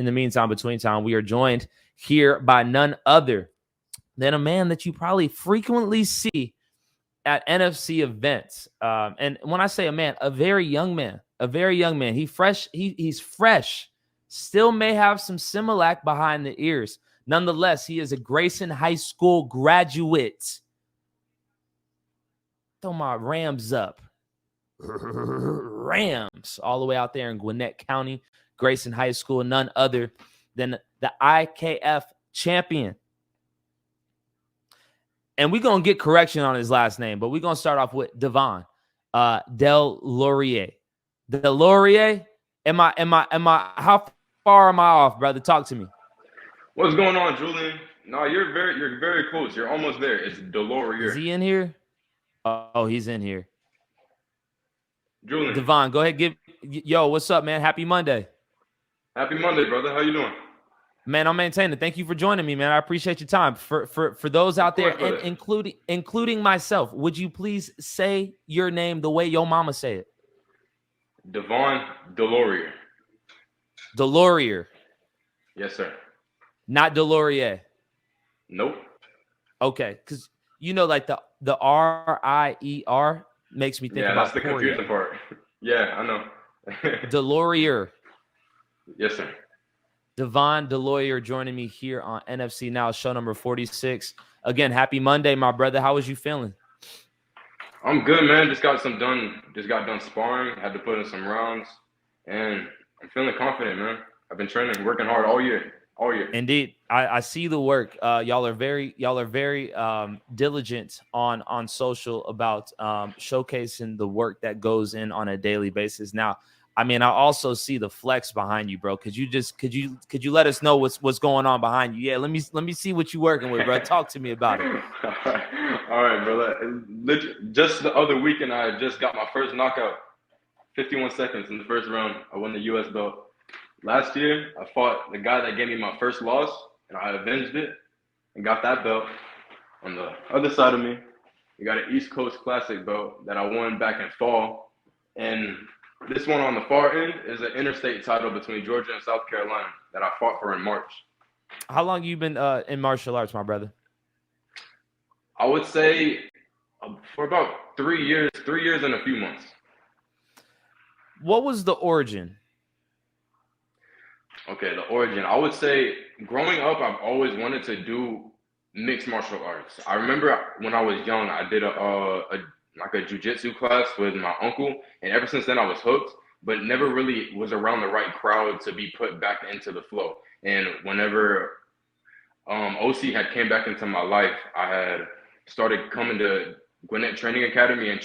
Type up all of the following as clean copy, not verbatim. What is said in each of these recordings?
In the meantime, between time, we are joined here by none other than a man that you probably frequently see at NFC events. And when I say a man, a very young man, he's fresh, still may have some Similac behind the ears. Nonetheless, he is a Grayson High School graduate. Throw my Rams up. Rams all the way out there in Gwinnett County, Grayson High School, none other than the IKF champion. And we're going to get correction on his last name, but we're going to start off with DeVon Delorier. Delorier, how far am I off, brother? Talk to me. What's going on, Julien? No, you're very close. You're almost there. It's Delorier. Is he in here? Oh, he's in here. Julien. DeVon, go ahead. Yo, what's up, man? Happy Monday. Happy Monday, brother. How you doing? Man, I'm maintaining. Thank you for joining me, man. I appreciate your time. For those out there, and including myself, would you please say your name the way your mama say it? DeVon Delorier. Delorier. Yes, sir. Not Delorier. Nope. Okay, because like the R-I-E-R makes me think about that's the confusing part. Yeah, I know. Delorier. Yes, sir. DeVon Delorier joining me here on NFC Now Show number 46. Again, happy Monday, my brother. How was you feeling? I'm good, man. Just got done sparring. Had to put in some rounds, and I'm feeling confident, man. I've been training, working hard all year. Indeed, I see the work. Y'all are very diligent on social about showcasing the work that goes in on a daily basis. Now, I mean, I also see the flex behind you, bro. Could you let us know what's going on behind you? Yeah, let me see what you're working with, bro. Talk to me about it. All right, brother. Just the other weekend, I just got my first knockout. 51 seconds in the first round. I won the U.S. belt. Last year, I fought the guy that gave me my first loss, and I avenged it and got that belt. On the other side of me, we got an East Coast Classic belt that I won back in fall. And this one on the far end is an interstate title between Georgia and South Carolina that I fought for in March. How long you been in martial arts, my brother? I would say for about 3 years and a few months. What was the origin? Okay, the origin. I would say growing up, I've always wanted to do mixed martial arts. I remember when I was young, I did a jiu-jitsu class with my uncle, and ever since then I was hooked, but never really was around the right crowd to be put back into the flow. And whenever OC had came back into my life, I had started coming to Gwinnett Training Academy, and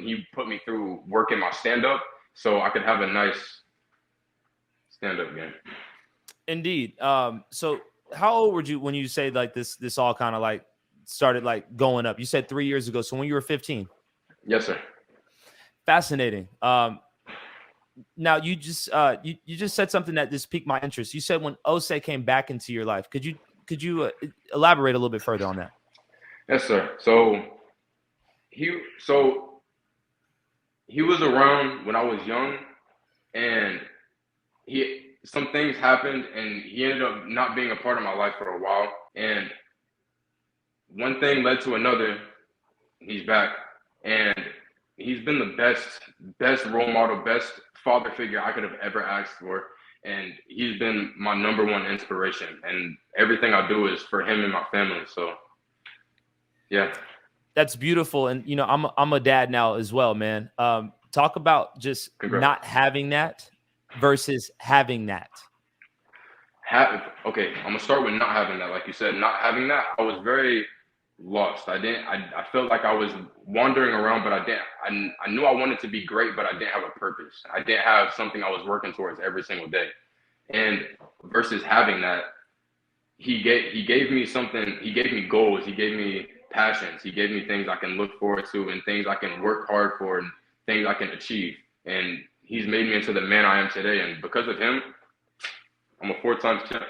he put me through working my stand-up so I could have a nice stand-up game. Indeed. So how old were you when you say like this all kind of like started like going up? You said 3 years ago. So when you were 15? Yes, sir. Fascinating. Now you just said something that just piqued my interest. You said when Osei came back into your life. Could you elaborate a little bit further on that? Yes, sir. So he was around when I was young, and some things happened, and he ended up not being a part of my life for a while. And one thing led to another. He's back, and he's been the best role model, best father figure I could have ever asked for. And he's been my number one inspiration, and everything I do is for him and my family. So, yeah. That's beautiful. And, I'm a dad now as well, man. Talk about just not having that versus having that. Okay, I'm gonna start with not having that. Like you said, not having that, I was very lost. I felt like I was wandering around, but I knew I wanted to be great, but I didn't have a purpose. I didn't have something I was working towards every single day. And versus having that, he gave me something. He gave me goals. He gave me passions. He gave me things I can look forward to and things I can work hard for and things I can achieve. And he's made me into the man I am today. And because of him, I'm a 4-time champ.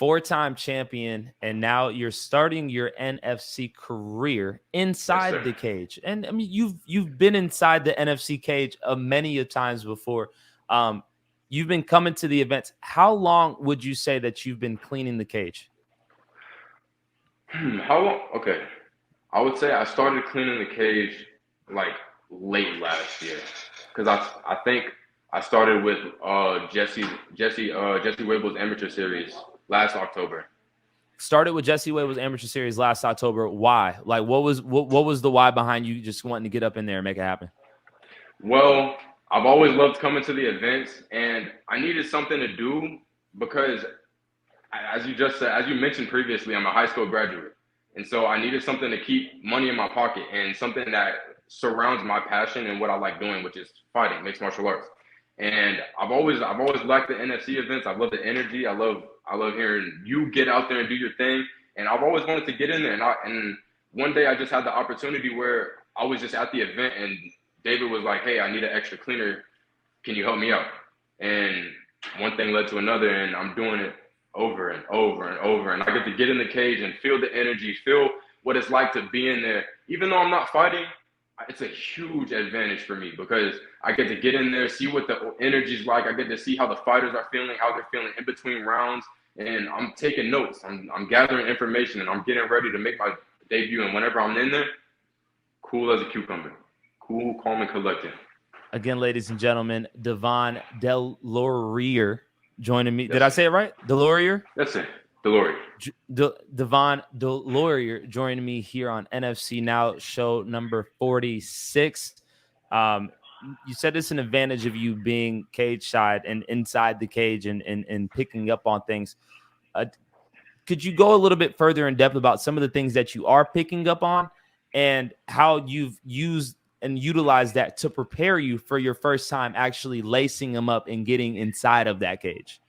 4-time champion, and now you're starting your NFC career inside the cage. And I mean, you've been inside the NFC cage many a times before. you've been coming to the events. How long would you say that you've been cleaning the cage? How long? Okay. I would say I started cleaning the cage like late last year, because I think I started with Jesse Wibble's amateur series last October. Started with Jesse Wibble's amateur series last October. Why? Like, what was the why behind you just wanting to get up in there and make it happen? Well, I've always loved coming to the events, and I needed something to do because, as you mentioned previously, I'm a high school graduate. And so I needed something to keep money in my pocket and something that surrounds my passion and what I like doing, which is fighting, mixed martial arts. And I've always liked the NFC events. I love the energy. I love hearing you get out there and do your thing. And I've always wanted to get in there. And one day I just had the opportunity where I was just at the event and David was like, "Hey, I need an extra cleaner. Can you help me out?" And one thing led to another, and I'm doing it over and over and over, and I get to get in the cage and feel the energy, feel what it's like to be in there. Even though I'm not fighting, it's a huge advantage for me because I get to get in there, see what the energy's like. I get to see how the fighters are feeling, how they're feeling in between rounds, and I'm taking notes. I'm gathering information, and I'm getting ready to make my debut. And whenever I'm in there, cool as a cucumber, cool, calm, and collected. Again, ladies and gentlemen, DeVon Delorier joining me. Yes, Did I say it right? Delorier? That's it. Delorier. DeVon Delorier joining me here on NFC Now Show number 46. You said it's an advantage of you being cage side and inside the cage and picking up on things. Could you go a little bit further in depth about some of the things that you are picking up on and how you've used and utilize that to prepare you for your first time actually lacing them up and getting inside of that cage?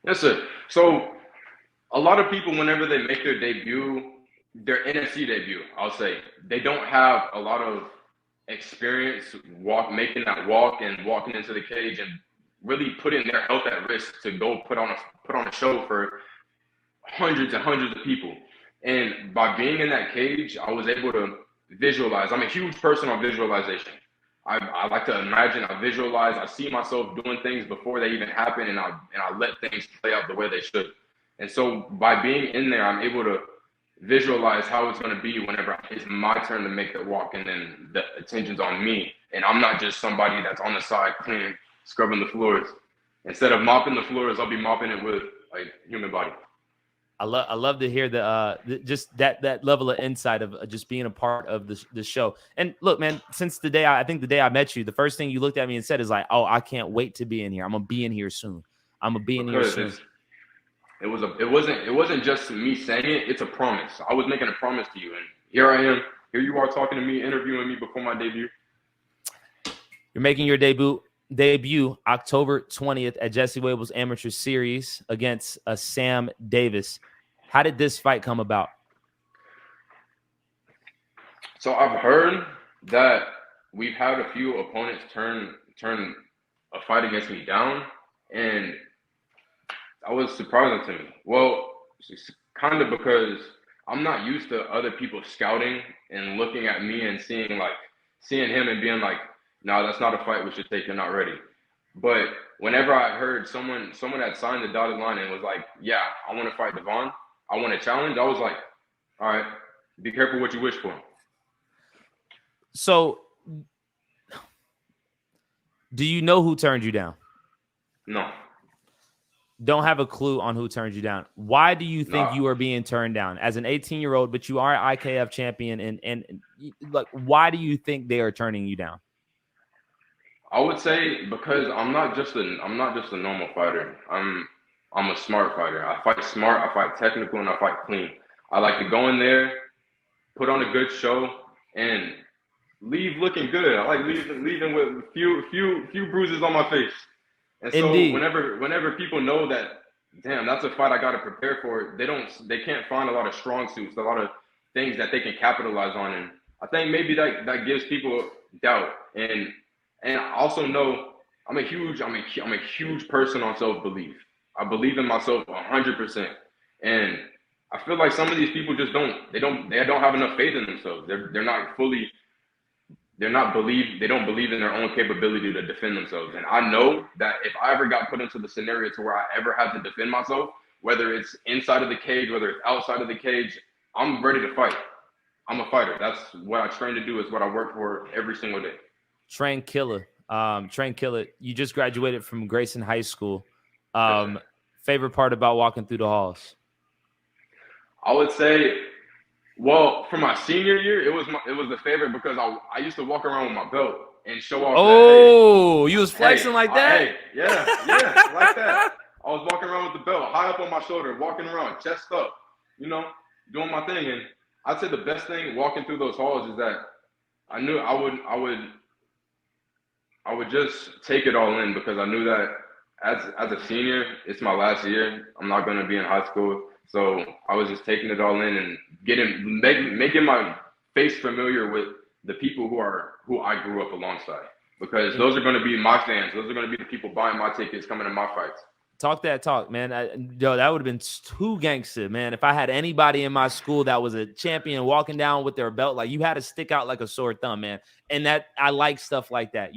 Yes, sir. So a lot of people, whenever they make their debut, their NFC debut, I'll say, they don't have a lot of experience making that walk and walking into the cage and really putting their health at risk to go put on a show for hundreds and hundreds of people. And by being in that cage, I was able to visualize. I'm a huge person on visualization. I like to imagine, I visualize, I see myself doing things before they even happen, and I let things play out the way they should. And so by being in there, I'm able to visualize how it's going to be whenever it's my turn to make the walk, and then the attention's on me. And I'm not just somebody that's on the side cleaning, scrubbing the floors. Instead of mopping the floors, I'll be mopping it with a human body. I love to hear just that level of insight of just being a part of the show. And look, man, since the day I met you, the first thing you looked at me and said is like, "Oh, I can't wait to be in here. I'm gonna be in here soon. I'm gonna be in here soon." It wasn't just me saying it. It's a promise. I was making a promise to you, and here I am. Here you are talking to me, interviewing me before my debut. You're making your debut October 20th at Jesse Wibble's amateur series against Sam Davis. How did this fight come about? So I've heard that we've had a few opponents turn a fight against me down, and that was surprising to me. Well, it's kind of because I'm not used to other people scouting and looking at me and seeing him and being like, "No, that's not a fight we should take. You're not ready." But whenever I heard someone had signed the dotted line and was like, "Yeah, I want to fight DeVon. I want to challenge," I was like, "All right, be careful what you wish for." So, do you know who turned you down? No. Don't have a clue on who turned you down. Why do you think you are being turned down as an 18-year-old, but you are IKF champion? And like, why do you think they are turning you down? I would say because I'm not just a normal fighter. I'm a smart fighter. I fight smart, I fight technical, and I fight clean. I like to go in there, put on a good show, and leave looking good. I like leaving with few bruises on my face. And so Indeed. whenever people know that, damn, that's a fight I got to prepare for, they can't find a lot of strong suits, a lot of things that they can capitalize on. And I think maybe that gives people doubt. And I also know I'm a huge person on self-belief. I believe in myself 100%. And I feel like some of these people just don't have enough faith in themselves. They're not fully they don't believe in their own capability to defend themselves. And I know that if I ever got put into the scenario to where I ever had to defend myself, whether it's inside of the cage, whether it's outside of the cage, I'm ready to fight. I'm a fighter. That's what I train to do. Is what I work for every single day. Train killer. Train killer. You just graduated from Grayson High School. Favorite part about walking through the halls? I would say, well, for my senior year, it was the favorite because I used to walk around with my belt and show off. Oh, you was flexing like that? Yeah, like that. I was walking around with the belt high up on my shoulder, walking around, chest up, doing my thing. And I'd say the best thing walking through those halls is that I knew I would just take it all in because I knew that as a senior, it's my last year. I'm not going to be in high school. So I was just taking it all in and making my face familiar with the people who I grew up alongside, because those are going to be my fans. Those are going to be the people buying my tickets, coming to my fights. Talk that talk, man. That would have been too gangster, man. If I had anybody in my school that was a champion walking down with their belt, like, you had to stick out like a sore thumb, man. And that, I like stuff like that.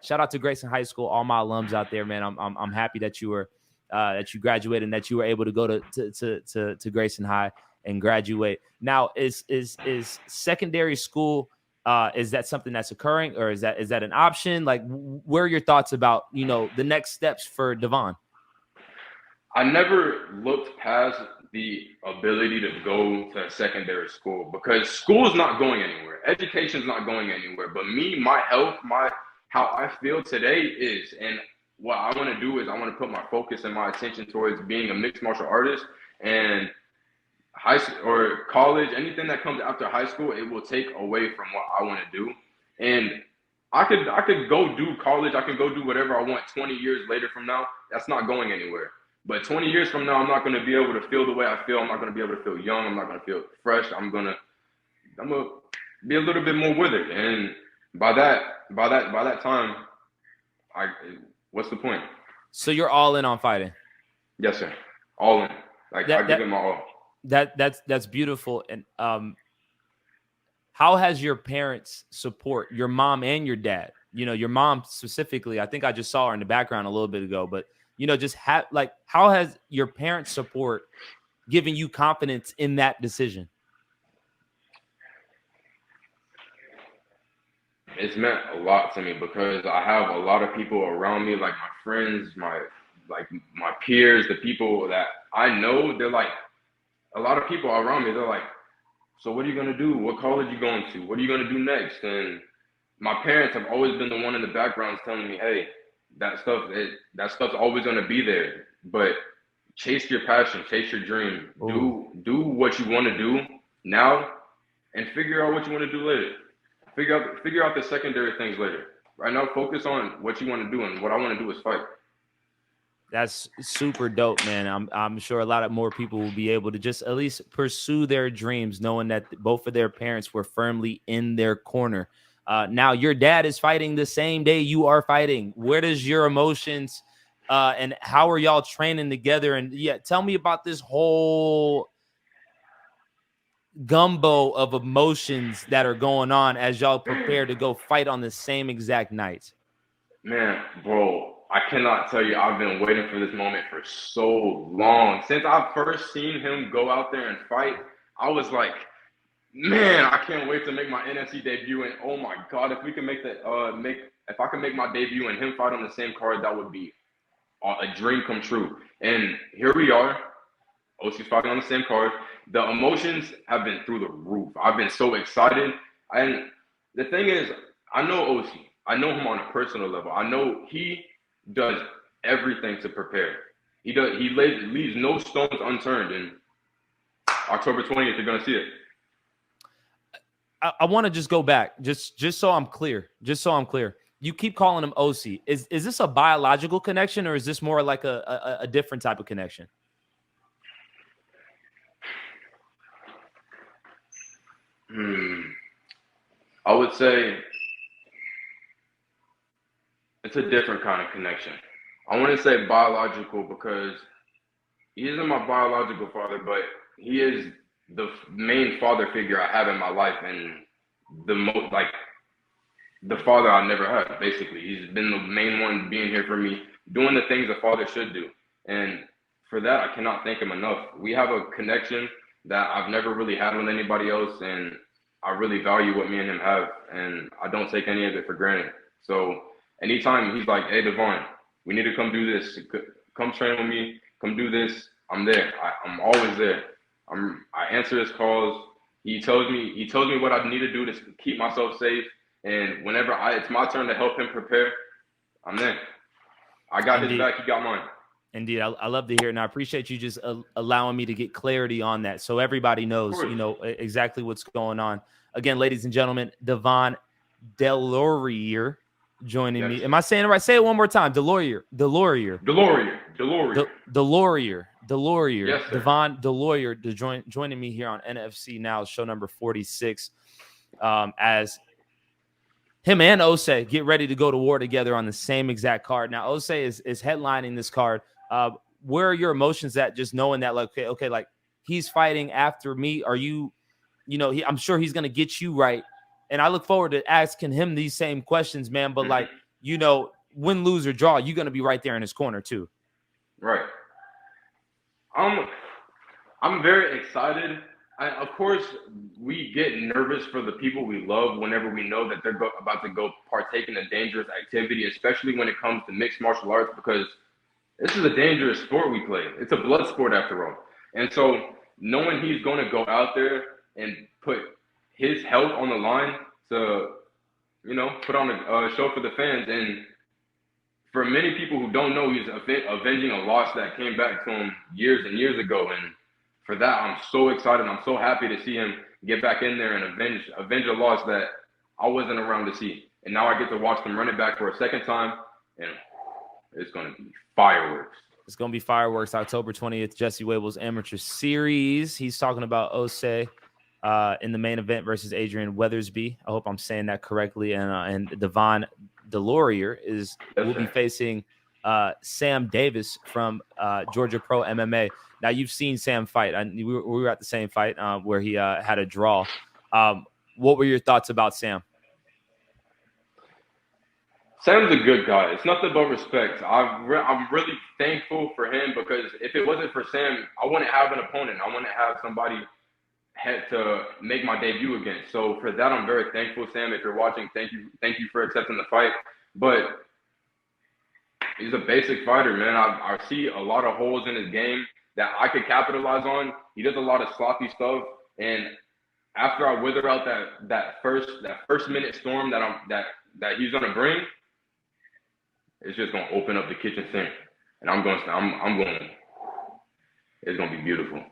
Shout out to Grayson High School, all my alums out there, man. I'm happy that you were that you graduated and that you were able to go to Grayson High and graduate. Now, is secondary school, is that something that's occurring, or is that an option? Like, where are your thoughts about the next steps for DeVon? I never looked past the ability to go to secondary school, because school is not going anywhere. Education is not going anywhere. But me, my health, how I feel today is, and what I want to do is I want to put my focus and my attention towards being a mixed martial artist. And high school or college, anything that comes after high school, it will take away from what I want to do. And I could go do college. I can go do whatever I want 20 years later from now. That's not going anywhere. But 20 years from now, I'm not going to be able to feel the way I feel. I'm not going to be able to feel young. I'm not going to feel fresh. I'm going to be a little bit more withered. And by that time, what's the point? So you're all in on fighting? Yes, sir. All in. I give it my all. That's beautiful. And how has your parents' support, your mom and your dad? Your mom specifically. I think I just saw her in the background a little bit ago, but how has your parents' support given you confidence in that decision? It's meant a lot to me because I have a lot of people around me, like my friends, my peers, the people that I know. They're like, a lot of people around me, they're like, so what are you going to do? What college are you going to? What are you going to do next? And my parents have always been the one in the background telling me, hey, that stuff's always going to be there. But chase your passion, chase your dream. Ooh. Do what you want to do now and figure out what you want to do later. Figure out the secondary things later. Right now, focus on what you want to do, and what I want to do is fight. That's super dope, man. I'm sure a lot of more people will be able to just at least pursue their dreams, knowing that both of their parents were firmly in their corner. Now, your dad is fighting the same day you are fighting. Where does your emotions and how are y'all training together? And tell me about this whole gumbo of emotions that are going on as y'all prepare to go fight on the same exact night. Man, bro, I cannot tell you, I've been waiting for this moment for so long. Since I first seen him go out there and fight, I was like, man, I can't wait to make my NFC debut. And oh my God, if we can if I can make my debut and him fight on the same card, that would be a dream come true. And here we are. OC's fighting on the same card. The emotions have been through the roof. I've been so excited. And the thing is, I know OC. I know him on a personal level. I know he does everything to prepare. He leaves no stones unturned. And October 20th, you're going to see it. I want to just go back, just so I'm clear. You keep calling him OC. Is this a biological connection, or is this more like a different type of connection? I would say it's a different kind of connection. I want to say biological because he isn't my biological father, but he is the main father figure I have in my life, and the most the father I never had, basically. He's been the main one being here for me, doing the things a father should do. And for that, I cannot thank him enough. We have a connection that I've never really had with anybody else, and I really value what me and him have, and I don't take any of it for granted. So anytime he's like, hey, DeVon, we need to come do this. Come train with me. Come do this. I'm there. I'm always there. I answer his calls. He tells me what I need to do to keep myself safe. And whenever it's my turn to help him prepare, I'm there. I got his back. He got mine. Indeed. I love to hear it. And I appreciate you just allowing me to get clarity on that, so everybody knows, exactly what's going on. Again, ladies and gentlemen, DeVon Delorier joining me. Am I saying it right? Say it one more time. Delorier. Yes, DeVon Delorier joining me here on NFC Now, show number 46. As him and Osei get ready to go to war together on the same exact card. Now, Osei is headlining this card. Where are your emotions at, just knowing that, like, okay, like, he's fighting after me? Are you, I'm sure he's going to get you right. And I look forward to asking him these same questions, man. But, like, win, lose, or draw, you're going to be right there in his corner, too. Right. I'm very excited. Of course, we get nervous for the people we love whenever we know that they're about to go partake in a dangerous activity, especially when it comes to mixed martial arts, because this is a dangerous sport we play. It's a blood sport after all. And so knowing he's going to go out there and put his health on the line to, put on a show for the fans. And for many people who don't know, he's avenging a loss that came back to him years and years ago. And for that, I'm so excited. I'm so happy to see him get back in there and avenge a loss that I wasn't around to see. And now I get to watch them run it back for a second time, and it's going to be fireworks. It's going to be fireworks. October 20th, Jesse Wable's Amateur Series. He's talking about Osei in the main event versus Adrian Weathersby. I hope I'm saying that correctly. And DeVon Delorier will be facing Sam Davis from Georgia Pro MMA. Now, you've seen Sam fight. We were at the same fight where he had a draw. What were your thoughts about Sam? Sam's a good guy. It's nothing but respect. I'm really thankful for him, because if it wasn't for Sam, I wouldn't have an opponent. I wouldn't have somebody had to make my debut against. So for that, I'm very thankful, Sam. If you're watching, thank you for accepting the fight. But he's a basic fighter, man. I see a lot of holes in his game that I could capitalize on. He does a lot of sloppy stuff, and after I wither out that first minute storm that he's gonna bring, it's just gonna open up the kitchen sink, and I'm going. It's gonna be beautiful,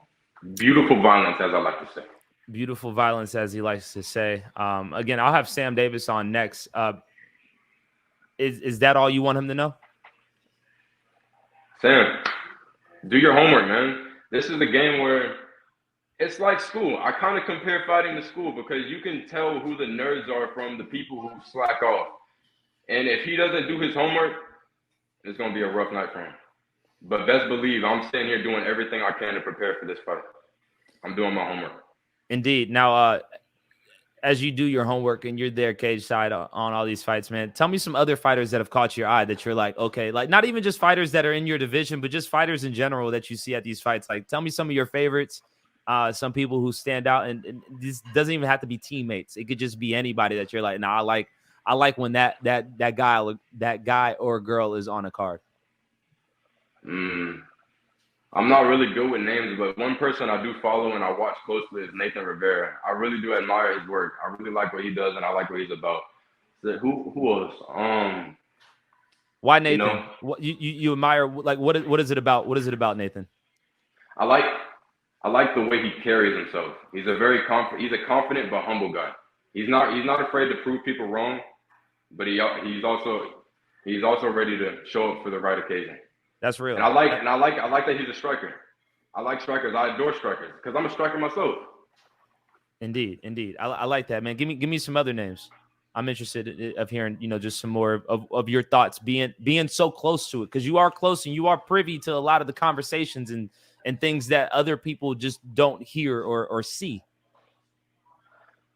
beautiful violence, as I like to say. Beautiful violence, as he likes to say. Again, I'll have Sam Davis on next. Is that all you want him to know? Sam, do your homework, man. This is the game where it's like school. I kind of compare fighting to school, because you can tell who the nerds are from the people who slack off. And if he doesn't do his homework, it's going to be a rough night for him. But best believe I'm sitting here doing everything I can to prepare for this fight. I'm doing my homework. Indeed. Now, as you do your homework and you're there cage side on all these fights, man, tell me some other fighters that have caught your eye that you're like, okay, like not even just fighters that are in your division, but just fighters in general that you see at these fights. Like, tell me some of your favorites, some people who stand out, and this doesn't even have to be teammates. It could just be anybody that you're like, nah, I like when that guy or girl is on a card. I'm not really good with names, but one person I do follow and I watch closely is Nathan Rivera. I really do admire his work. I really like what he does, and I like what he's about. So who else? Why Nathan? What you admire? Like, what is it about? What is it about Nathan? I like the way he carries himself. He's a confident but humble guy. He's not afraid to prove people wrong, but he's also ready to show up for the right occasion. That's real. And I like that he's a striker. I like strikers. I adore strikers because I'm a striker myself. Indeed. I like that, man. Give me some other names. I'm interested of hearing, just some more of your thoughts being so close to it, because you are close and you are privy to a lot of the conversations and things that other people just don't hear or see.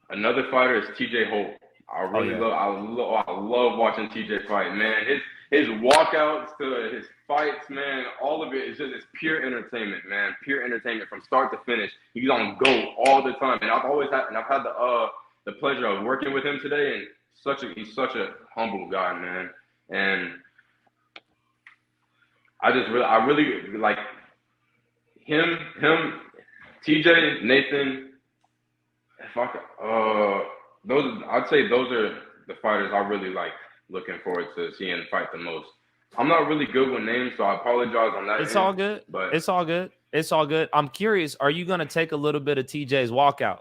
Another fighter is TJ Holt. I really I love watching TJ fight, man. His walkouts to his fights, man, all of it is just it's pure entertainment, man. Pure entertainment from start to finish. He's on go all the time, and I've had the pleasure of working with him today, and he's such a humble guy, man. And I really like him, TJ, Nathan. I'd say those are the fighters I really like looking forward to seeing fight the most. I'm not really good with names, so I apologize on that. It's all good. But it's all good. It's all good. I'm curious, are you going to take a little bit of TJ's walkout?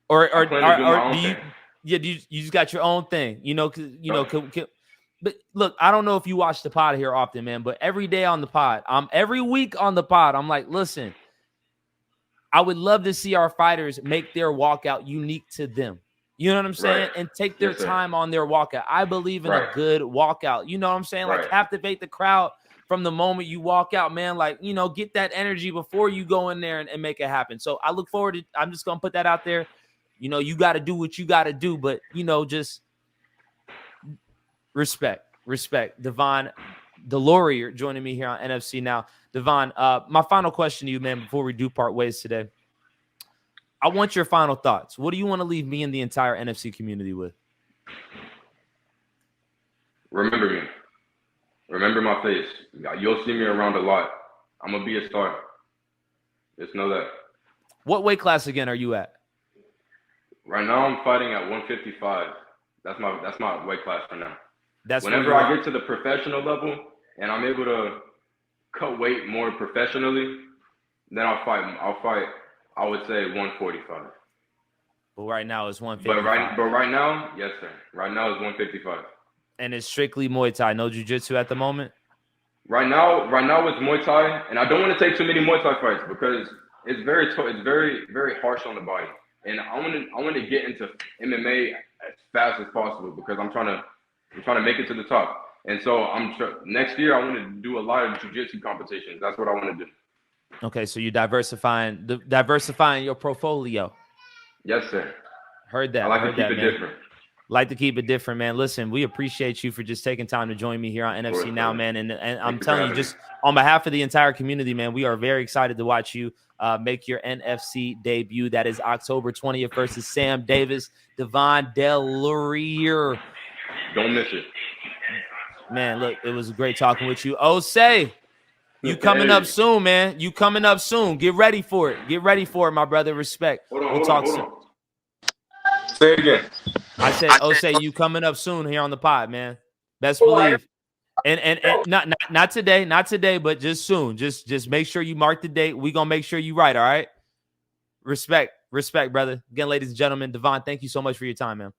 Or do you just got your own thing? But look, I don't know if you watch the pod here often, man, but every day on the pod, every week on the pod, I'm like, listen, I would love to see our fighters make their walkout unique to them. You know what I'm saying? Right. And take their time on their walkout. I believe in a good walkout. You know what I'm saying? Like captivate the crowd from the moment you walk out, man. Like, get that energy before you go in there and make it happen. So I look forward to, I'm just going to put that out there. You got to do what you got to do, but, just respect. DeVon Delorier joining me here on NFC Now. DeVon, my final question to you, man, before we do part ways today. I want your final thoughts. What do you want to leave me and the entire NFC community with? Remember me. Remember my face. You'll see me around a lot. I'm going to be a star. Just know that. What weight class again are you at? Right now I'm fighting at 155. That's my weight class for now. That's whenever I get to the professional level and I'm able to cut weight more professionally, then I'll fight. I would say 145. But right now it's 155. But right now, yes, sir. Right now it's 155. And it's strictly Muay Thai, no jiu-jitsu at the moment? Right now it's Muay Thai, and I don't want to take too many Muay Thai fights because it's very very harsh on the body. And I want to get into MMA as fast as possible because I'm trying to make it to the top. And so next year I want to do a lot of jiu-jitsu competitions. That's what I want to do. Okay, so you're diversifying your portfolio. Yes, sir. Heard that. I like to keep it different. Like to keep it different, man. Listen, we appreciate you for just taking time to join me here on NFC Now, man. And I'm telling you, just on behalf of the entire community, man, we are very excited to watch you make your NFC debut. That is October 20th versus Sam Davis, DeVon Delorier. Don't miss it. Man, look, it was great talking with you. Osei, you coming up soon, man. You coming up soon. Get ready for it. Get ready for it, my brother. Respect. We'll talk soon. Say it again. I said, Osei, you coming up soon here on the pod, man. Best believe. And not today, but just soon. Just make sure you mark the date. We gonna make sure you right, all right? Respect, brother. Again, ladies and gentlemen, DeVon, thank you so much for your time, man.